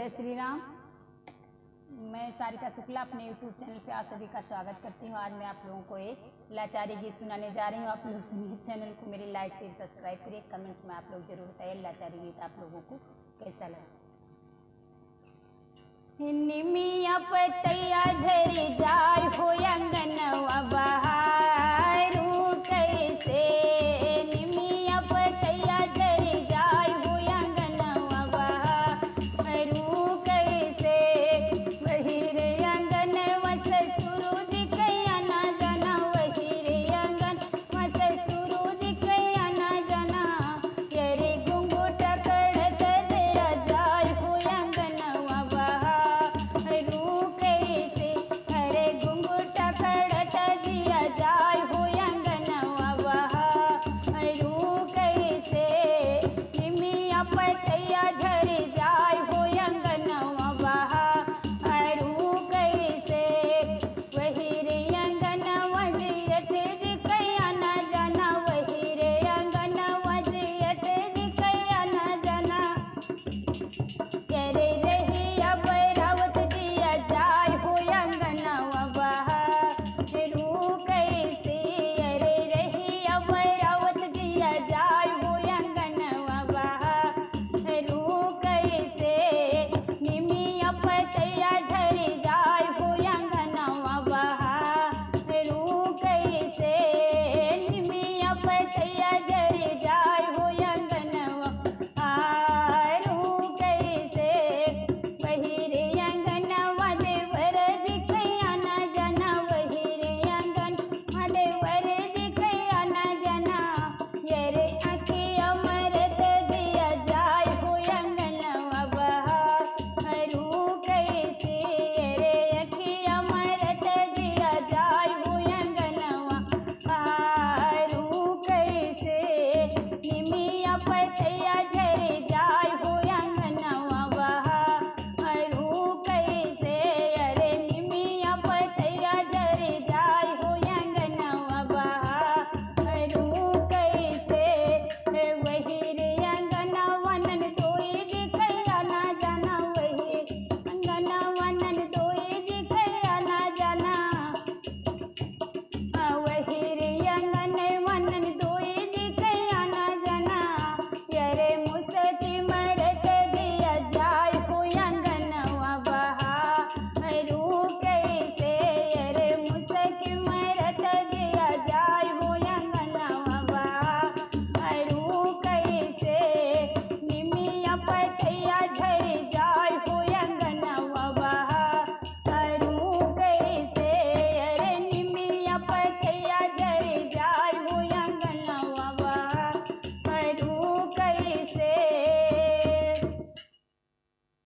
जय श्री राम। मैं सारिका शुक्ला अपने यूट्यूब चैनल पे आप सभी का स्वागत करती हूँ। आज मैं आप लोगों को एक लाचारी गीत सुनाने जा रही हूँ। आप लोग सुनिए, चैनल को मेरी लाइक शेयर सब्सक्राइब करिए, कमेंट में आप लोग जरूर बताइए लाचारी गीत आप लोगों को कैसा लगा। निमिया पतैया झरी जाय हो अंगनवा